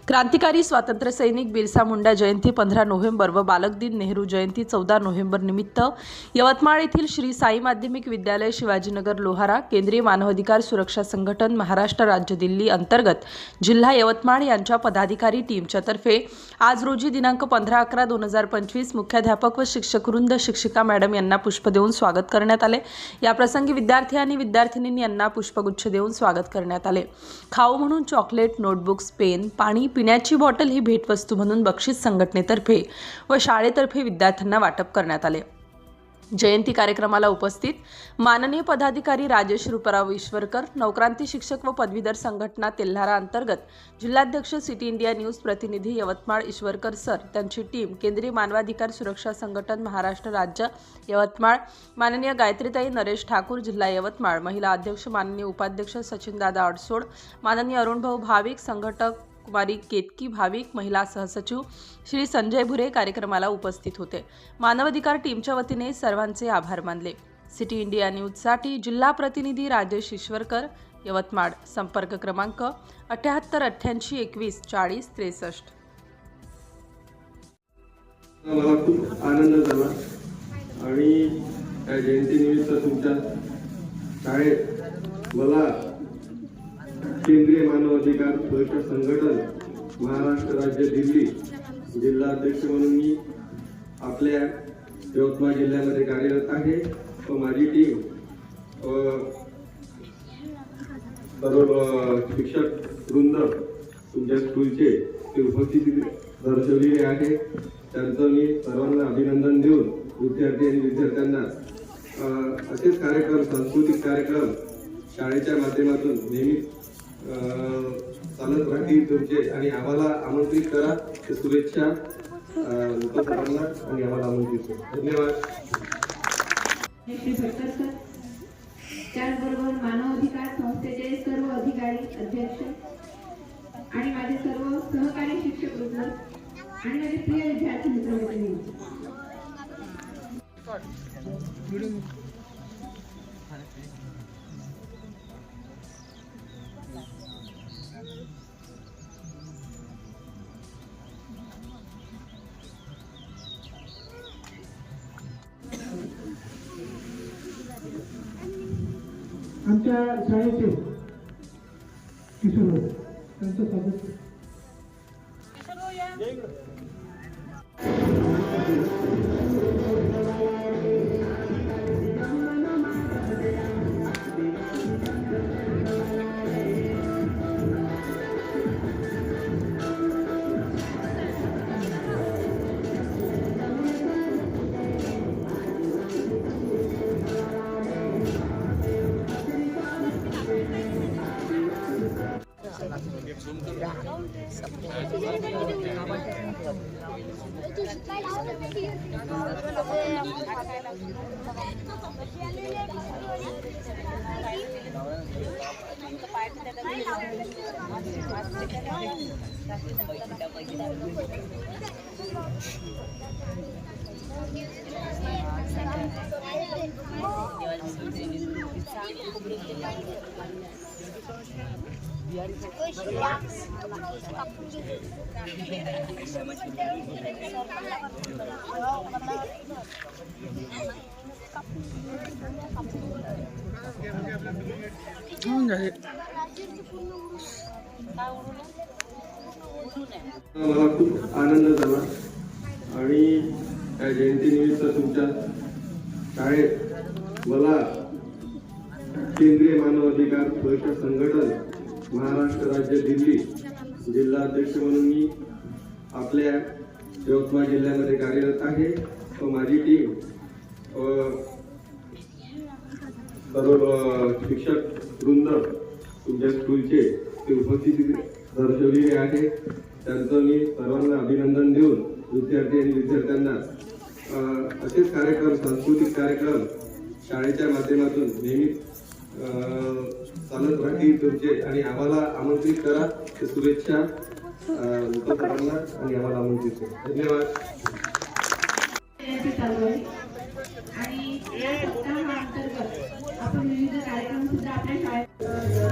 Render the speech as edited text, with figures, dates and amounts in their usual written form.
क्रांतिकारी स्वातंत्र्य सैनिक बिरसा मुंडा जयंती 15 नोव्हेंबर व बालक दिन नेहरू जयंती 14 नोव्हेंबर निमित्त यवतमाळ येथील श्री साई माध्यमिक विद्यालय शिवाजीनगर लोहारा केंद्रीय मानवाधिकार सुरक्षा संघटन महाराष्ट्र राज्य दिल्ली अंतर्गत जिल्हा यवतमाळ यांच्या पदाधिकारी टीमच्या तर्फे आज रोजी दिनांक 15/11/2025 मुख्याध्यापक व शिक्षकवृंद शिक्षिका मॅडम यांना पुष्प देऊन स्वागत करण्यात आले। या प्रसंगी विद्यार्थी आणि विद्यार्थिनींनी यांना पुष्पगुच्छ देऊन स्वागत करण्यात आले। खाऊ म्हणून चॉकलेट, नोटबुक्स, पेन, पाणी पिण्याची बॉटल ही भेटवस्तू म्हणून बक्षीस संघटनेतर्फे व शाळेतर्फे विद्यार्थ्यांना वाटप करण्यात आले। जयंती कार्यक्रमाला उपस्थित माननीय पदाधिकारी राजेश रूपराव ईश्वरकर, नवक्रांती शिक्षक व पदवीधर संघटना तेल्हारा अंतर्गत जिल्हाध्यक्ष सिटी इंडिया न्यूज प्रतिनिधी यवतमाळ ईश्वरकर सर, त्यांची टीम, केंद्रीय मानवाधिकार सुरक्षा संघटन महाराष्ट्र राज्य यवतमाळ माननीय गायत्रीताई नरेश ठाकूर जिल्हा यवतमाळ, महिला अध्यक्ष माननीय उपाध्यक्ष सचिनदादा अडसोड, माननीय अरुणभाऊ भाविक, संघटक कुमारी केतकी भाविक, महिला सहसचिव श्री संजय भुरे कार्यक्रमाला उपस्थित होते। मानवाधिकार टीमच्या वतीने सर्वांचे आभार मानले। सिटी इंडिया न्यूजसाठी जिल्हा प्रतिनिधी राजेश ईश्वरकर, यवतमाळ। संपर्क क्रमांक 78 88 21 40 63। मला खूप आनंद झाला आणि या जयंतीनिमित्त तुमच्या शाळेत मला केंद्रीय मानवाधिकार सुरक्षा संघटन महाराष्ट्र राज्य दिल्ली जिल्हा अध्यक्ष म्हणून मी आपल्या यवतमाळ जिल्ह्यामध्ये कार्यरत आहे व माझी टीम सर्व शिक्षक वृंद तुमच्या स्कूलचे ते उपस्थिती दर्शवलेले आहे। त्यांचं मी सर्वांना अभिनंदन देऊन विद्यार्थी आणि विद्यार्थ्यांना असेच कार्यक्रम, सांस्कृतिक कार्यक्रम शाळेच्या माध्यमातून नेहमी चालत राहतील तुमचे आणि आम्हाला आमंत्रित करा। शुभेच्छा सर्वांना आणि आम्हाला आमंत्रित करा। धन्यवाद। त्याचबरोबर मानवाधिकार संस्थेचे सर्व अधिकारी, अध्यक्ष आणि माझे सर्व सहकारी शिक्षक वृंद आणि माझे प्रिय विद्यार्थी मित्रमैत्रिणी, आमच्या शाळेचे किशोर त्यांचं स्वागत। मला खूप आनंद झाला आणि या जयंतीनिमित्त तुमच्या शाळेत मला केंद्रीय मानवाधिकार सुरक्षा संघटन महाराष्ट्र राज्य दिल्ली जिल्हा अध्यक्ष म्हणून मी आपल्या यवतमाळ जिल्ह्यामध्ये कार्यरत आहे व माझी टीम सर्व शिक्षक वृंद तुमच्या स्कूलचे ते उपस्थिती दर्शवलेले आहे। त्यांचं मी सर्वांना अभिनंदन देऊन विद्यार्थी आणि विद्यार्थ्यांना असेच कार्यक्रम, सांस्कृतिक कार्यक्रम शाळेच्या माध्यमातून नेहमी चालत राहतील तुमचे आणि आम्हाला आमंत्रित करा। शुभेच्छा सर्वांना आणि आम्हाला आमंत्रित करा। धन्यवाद। आणि या सप्ताहाअंतर्गत आपण विविध कार्यक्रम सुद्धा आपल्या शाळेत